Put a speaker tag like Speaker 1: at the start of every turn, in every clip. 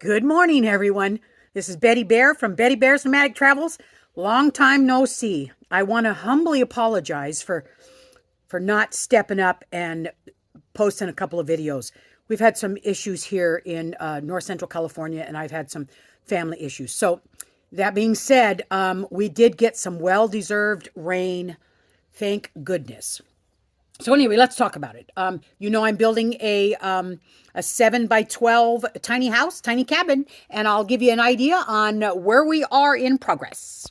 Speaker 1: Good morning, everyone. This is Betty Bear from Betty Bear's Nomadic Travels. Long time no see. I want to humbly apologize for not stepping up and posting a couple of videos. We've had some issues here in North Central California, and I've had some family issues. So that being said, we did get some well-deserved rain. Thank goodness. So anyway, let's talk about it. I'm building a 7x12 tiny house, tiny cabin, and I'll give you an idea on where we are in progress.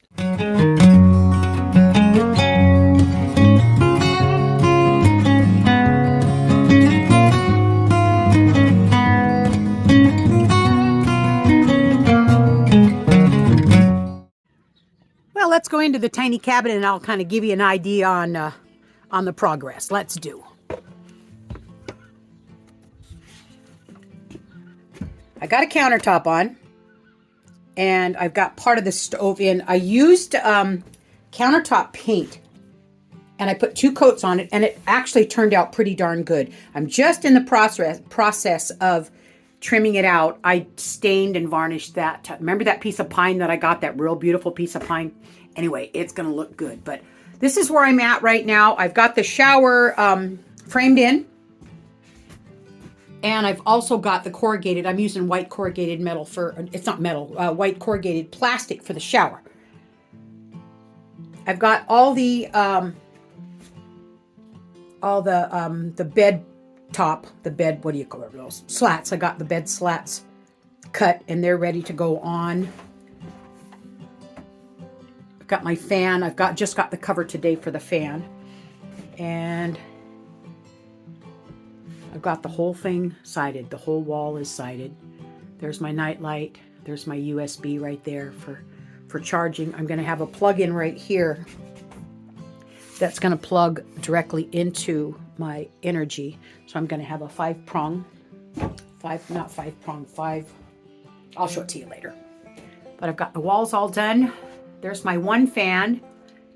Speaker 1: Well, let's go into the tiny cabin and I'll kind of give you an idea on the progress. Let's do. I got a countertop on, and I've got part of the stove in. I used countertop paint, and I put 2 coats on it, and it actually turned out pretty darn good. I'm just in the process of trimming it out. I stained and varnished that. Remember that piece of pine that I got, that real beautiful piece of pine? Anyway, it's going to look good, but this is where I'm at right now. I've got the shower framed in. And I've also got the corrugated. I'm using white corrugated metal it's not metal, white corrugated plastic for the shower. I've got all the bed top, what do you call it, those slats. I got the bed slats cut and they're ready to go on. I've got my fan. I've just got the cover today for the fan. And I've got the whole thing sided. The whole wall is sided. There's my night light. There's my USB right there for charging. I'm going to have a plug-in right here that's going to plug directly into my energy. So I'm going to have a 5-prong. I'll show it to you later. But I've got the walls all done. There's my one fan.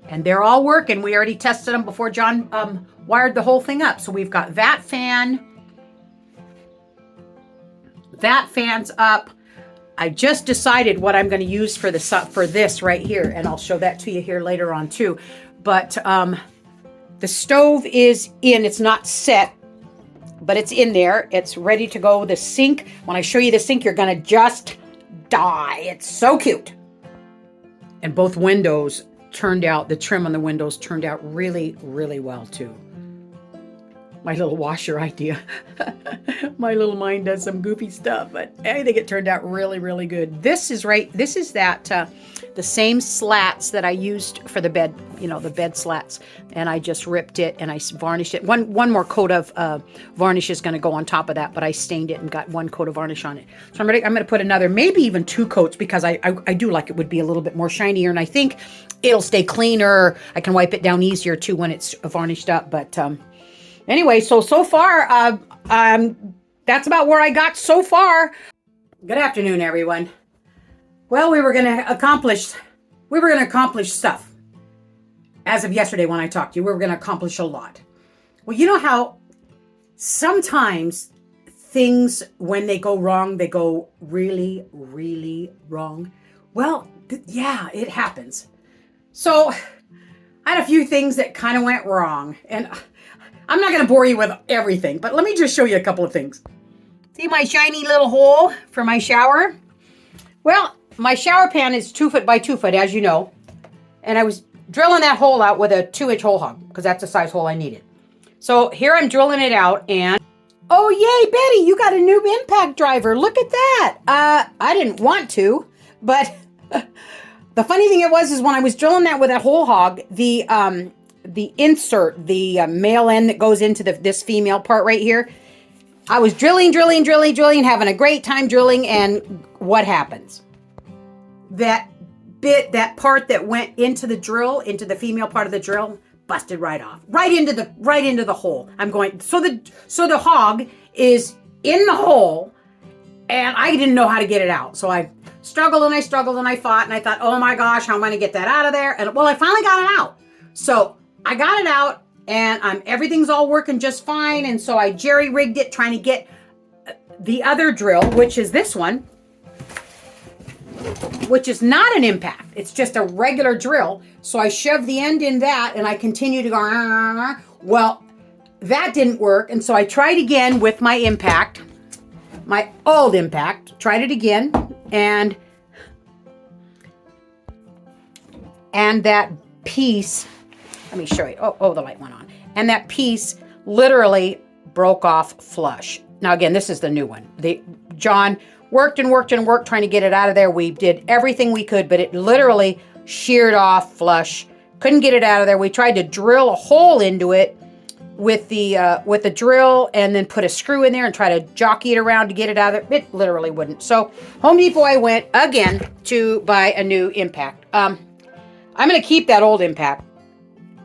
Speaker 1: And they're all working. We already tested them before John wired the whole thing up. So we've got that fan. That fan's up. I just decided what I'm going to use for this right here. And I'll show that to you here later on too. But the stove is in. It's not set, but it's in there. It's ready to go. The sink, when I show you the sink, you're going to just die. It's so cute. And both windows turned out, the trim on the windows turned out really, really well too. My little washer idea. My little mind does some goofy stuff, but I think it turned out really, really good. This is the same slats that I used for the bed, the bed slats. And I just ripped it and I varnished it. One more coat of varnish is going to go on top of that, but I stained it and got 1 coat of varnish on it. So I'm going to put another, maybe even 2 coats, because I do like it would be a little bit more shinier. And I think it'll stay cleaner. I can wipe it down easier too when it's varnished up. But anyway, so far, that's about where I got so far. Good afternoon, everyone. Well, we were going to accomplish stuff. As of yesterday when I talked to you, we were going to accomplish a lot. Well, you know how sometimes things, when they go wrong, they go really, really wrong? Well, yeah, it happens. So I had a few things that kind of went wrong. And I'm not going to bore you with everything, but let me just show you a couple of things. See my shiny little hole for my shower? Well, my shower pan is 2 foot by 2 foot, as you know. And I was drilling that hole out with a 2-inch hole hog, because that's the size hole I needed. So here I'm drilling it out, and oh, yay, Betty, you got a new impact driver. Look at that. I didn't want to, but the funny thing is when I was drilling that with that hole hog, the insert, the male end that goes into this female part right here, I was drilling, having a great time drilling, and what happens? That part that went into the drill, into the female part of the drill, busted right off, right into the hole. I'm going, so the hog is in the hole, and I didn't know how to get it out. So I struggled and I fought, and I thought, oh my gosh, how am I going to get that out of there? And well, I finally got it out. So I got it out, and everything's all working just fine. And so I jerry-rigged it, trying to get the other drill, which is this one, which is not an impact. It's just a regular drill. So I shoved the end in that and I continue to go, well, that didn't work. And so I tried again with my impact, my old impact, tried it again. And that piece, let me show you. Oh, the light went on. And that piece literally broke off flush. Now, again, this is the new one. John worked and worked and worked trying to get it out of there. We did everything we could, but it literally sheared off flush. Couldn't get it out of there. We tried to drill a hole into it with the drill and then put a screw in there and try to jockey it around to get it out of there. It literally wouldn't. So Home Depot I went again to buy a new impact. I'm going to keep that old impact.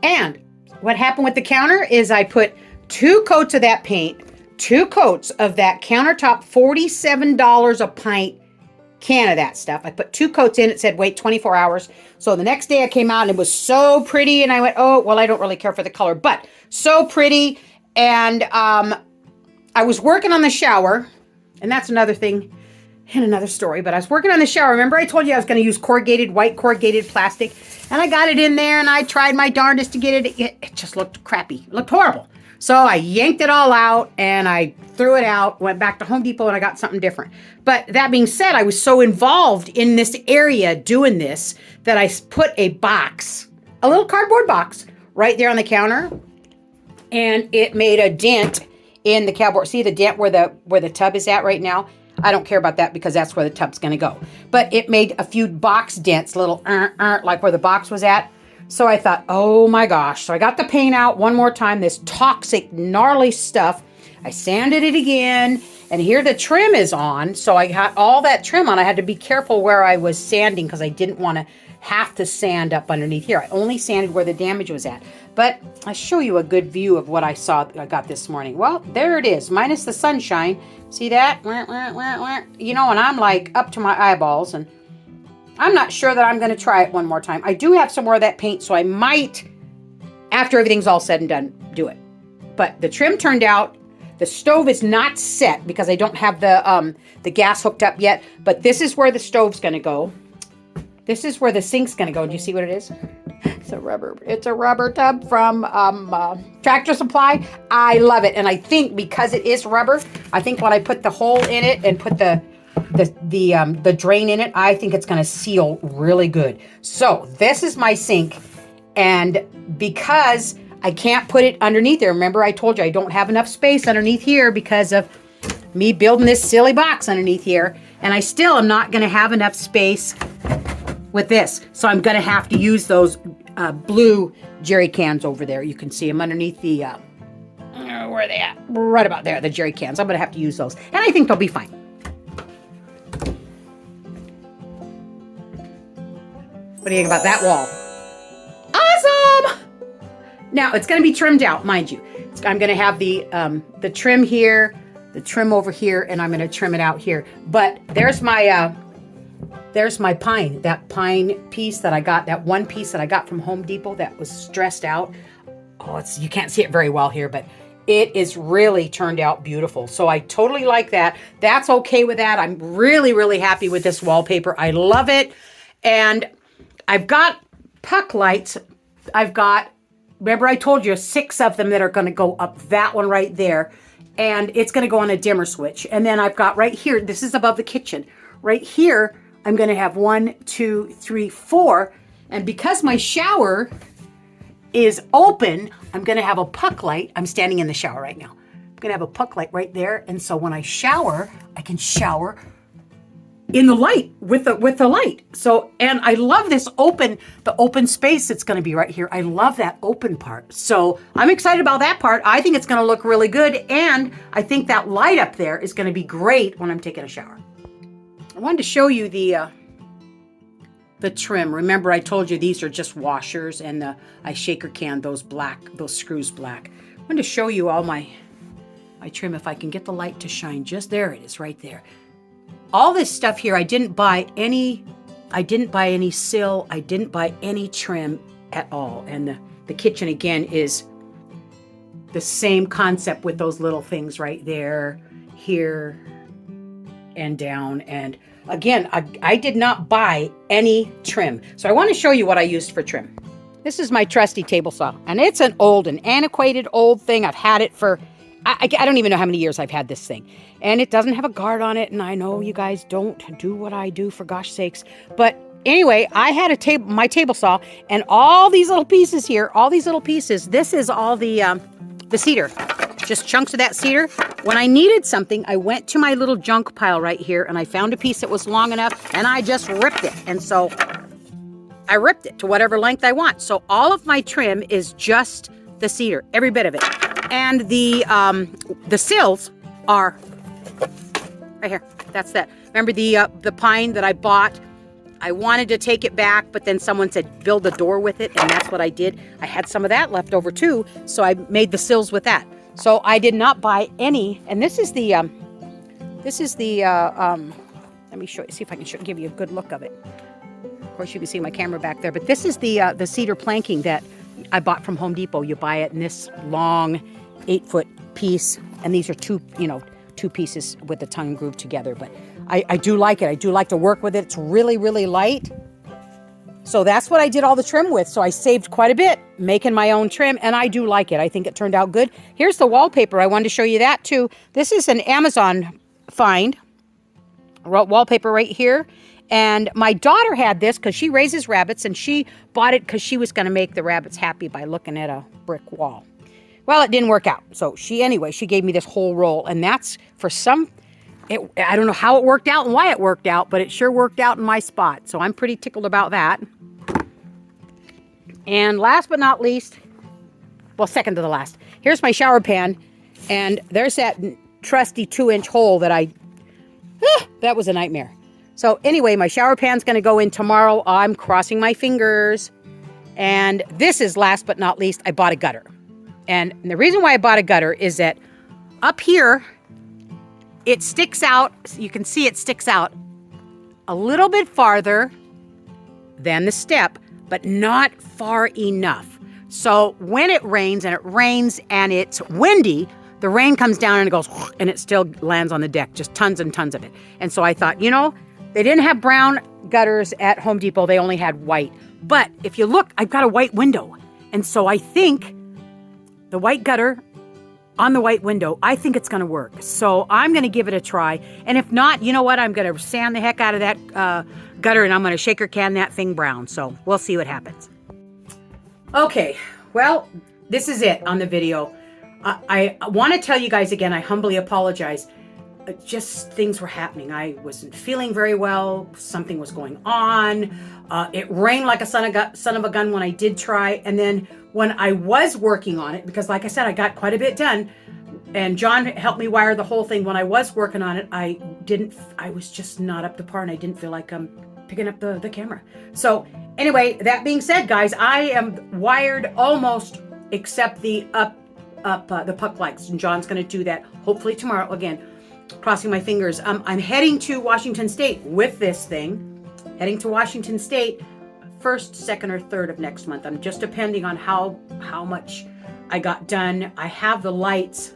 Speaker 1: And what happened with the counter is I put 2 coats of that paint, 2 coats of that countertop, $47 a pint can of that stuff. I put 2 coats in. It said wait 24 hours. So the next day I came out and it was so pretty. And I went, oh, well, I don't really care for the color, but so pretty. And I was working on the shower. And that's another thing in another story. But I was working on the shower. Remember I told you I was going to use white corrugated plastic. And I got it in there and I tried my darndest to get it. It just looked crappy. It looked horrible. So I yanked it all out and I threw it out, went back to Home Depot and I got something different. But that being said, I was so involved in this area doing this that I put a box, a little cardboard box right there on the counter, and it made a dent in the cardboard. See the dent where the tub is at right now? I don't care about that because that's where the tub's going to go. But it made a few box dents, little like where the box was at. So I thought, oh my gosh. So I got the paint out one more time, this toxic, gnarly stuff. I sanded it again, and here the trim is on. So I got all that trim on. I had to be careful where I was sanding because I didn't want to have to sand up underneath here. I only sanded where the damage was at. But I'll show you a good view of what I got this morning. Well, there it is, minus the sunshine. See that? You know, and I'm like up to my eyeballs, and I'm not sure that I'm going to try it one more time. I do have some more of that paint, so I might, after everything's all said and done, do it. But the trim turned out. The stove is not set because I don't have the gas hooked up yet. But this is where the stove's going to go. This is where the sink's going to go. Do you see what it is? It's a rubber tub from Tractor Supply. I love it. And I think because it is rubber, I think when I put the hole in it and put the drain in it, I think it's going to seal really good. So this is my sink. And because I can't put it underneath there, remember I told you I don't have enough space underneath here because of me building this silly box underneath here. And I still am not going to have enough space with this. So I'm going to have to use those blue jerry cans over there. You can see them underneath the, where are they at? Right about there, the jerry cans. I'm going to have to use those. And I think they'll be fine. What do you think about that wall? Awesome! Now, it's going to be trimmed out, mind you. I'm going to have the trim here, the trim over here, and I'm going to trim it out here. But there's my pine, that pine piece that I got, that one piece that I got from Home Depot that was stressed out. Oh, you can't see it very well here, but it is really turned out beautiful. So I totally like that. That's okay with that. I'm really, really happy with this wallpaper. I love it. And I've got puck lights. Remember I told you 6 of them that are going to go up that one right there. And it's going to go on a dimmer switch. And then I've got right here, this is above the kitchen. Right here, I'm going to have 1, 2, 3, 4. And because my shower is open, I'm going to have a puck light. I'm standing in the shower right now. I'm going to have a puck light right there. And so when I shower, I can shower in the light with the light. So, and I love this the open space that's going to be right here. I love that open part. So I'm excited about that part. I think it's going to look really good. And I think that light up there is going to be great when I'm taking a shower. I wanted to show you the trim. Remember I told you these are just washers, and I shaker can those screws black. I wanted to show you all my trim if I can get the light to shine. Just there it is right there. All this stuff here, I didn't buy any sill, I didn't buy any trim at all. And the kitchen again is the same concept with those little things right there, here, and down. And again, I did not buy any trim. So I want to show you what I used for trim. This is my trusty table saw, and it's an antiquated old thing. I've had it for, I don't even know how many years I've had this thing. And it doesn't have a guard on it, and I know you guys don't do what I do, for gosh sakes. But anyway, I had my table saw, and all these little pieces here, this is all the cedar. Just chunks of that cedar. When I needed something, I went to my little junk pile right here, and I found a piece that was long enough, and I just ripped it. And so I ripped it to whatever length I want. So all of my trim is just the cedar, every bit of it. And the sills are right here. That's that. Remember the pine that I bought? I wanted to take it back, but then someone said build a door with it, and that's what I did. I had some of that left over too, so I made the sills with that. So I did not buy any, and this is the let me show you, see if I can give you a good look of it. Of course, you can see my camera back there, but this is the cedar planking that I bought from Home Depot. You buy it in this long 8-foot piece, and these are two pieces with the tongue grooved together. But I do like it. I do like to work with it. It's really, really light. So that's what I did all the trim with. So I saved quite a bit making my own trim, and I do like it. I think it turned out good. Here's the wallpaper. I wanted to show you that too. This is an Amazon find. Wallpaper right here. And my daughter had this because she raises rabbits, and she bought it because she was going to make the rabbits happy by looking at a brick wall. Well, it didn't work out. So she gave me this whole roll, and that's for I don't know how it worked out and why it worked out, but it sure worked out in my spot. So I'm pretty tickled about that. And last but not least, well, second to the last, here's my shower pan, and there's that trusty 2-inch hole that that was a nightmare. So anyway, my shower pan's going to go in tomorrow. I'm crossing my fingers. And this is last but not least, I bought a gutter. And the reason why I bought a gutter is that up here, it sticks out. You can see it sticks out a little bit farther than the step, but not far enough. So when it rains and it's windy, the rain comes down and it goes, and it still lands on the deck, just tons and tons of it. And so I thought, they didn't have brown gutters at Home Depot. They only had white. But if you look, I've got a white window. And so I think the white gutter on the white window, I think it's going to work. So I'm going to give it a try. And if not, you know what? I'm going to sand the heck out of that gutter, and I'm going to shaker can that thing brown. So we'll see what happens. Okay, well, this is it on the video. I want to tell you guys again, I humbly apologize. Just things were happening. I wasn't feeling very well. Something was going on. It rained like a son of a gun when I did try. And then when I was working on it, because like I said, I got quite a bit done, and John helped me wire the whole thing. When I was working on it, I was just not up to par, and I didn't feel like picking up the camera. So anyway, that being said, guys, I am wired almost, except the the puck lights, and John's going to do that hopefully tomorrow. Again, crossing my fingers. I'm heading to Washington State with this thing. Heading to Washington State 1st, 2nd, or 3rd of next month. I'm just depending on how much I got done. I have the lights.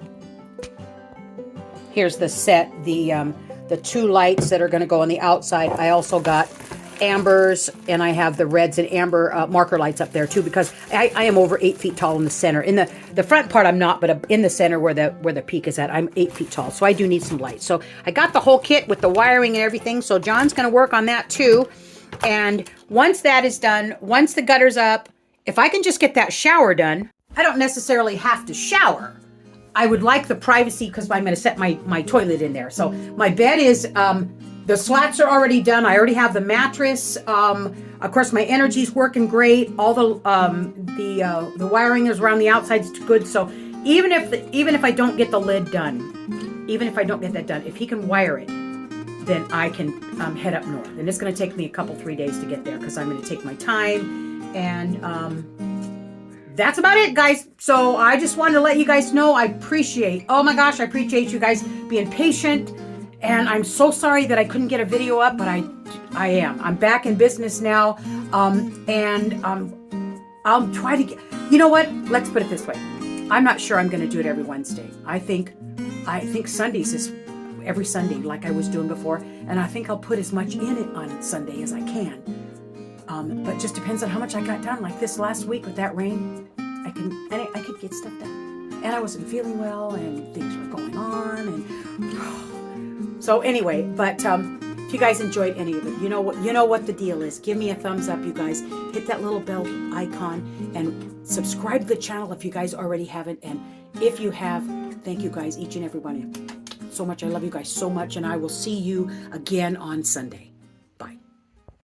Speaker 1: Here's the set, the 2 lights that are going to go on the outside. I also got ambers, and I have the reds and amber marker lights up there too, because I am over 8 feet tall in the center. In the front part I'm not, but in the center where the peak is at, I'm 8 feet tall, so I do need some light. So I got the whole kit with the wiring and everything, so John's going to work on that too. And once that is done, once the gutter's up, if I can just get that shower done, I don't necessarily have to shower. I would like the privacy because I'm going to set my toilet in there. So my bed is the slats are already done. I already have the mattress. Of course, my energy's working great. All the wiring is around the outside is good. So even if I don't get the lid done, even if I don't get that done, if he can wire it, then I can head up north. And it's going to take me a couple, 3 days to get there because I'm going to take my time. And that's about it, guys. So I just wanted to let you guys know I appreciate you guys being patient. And I'm so sorry that I couldn't get a video up, but I am. I'm back in business now. I'll try to get, you know what? Let's put it this way. I'm not sure I'm going to do it every Wednesday. I think Sundays is every Sunday like I was doing before. And I think I'll put as much in it on Sunday as I can. But just depends on how much I got done. Like this last week with that rain, I could get stuff done. And I wasn't feeling well, and things were going on, and so anyway. But if you guys enjoyed any of it, you know what the deal is. Give me a thumbs up, you guys. Hit that little bell icon and subscribe to the channel if you guys already haven't. And if you have, thank you guys, each and every one of you, so much. I love you guys so much, and I will see you again on Sunday.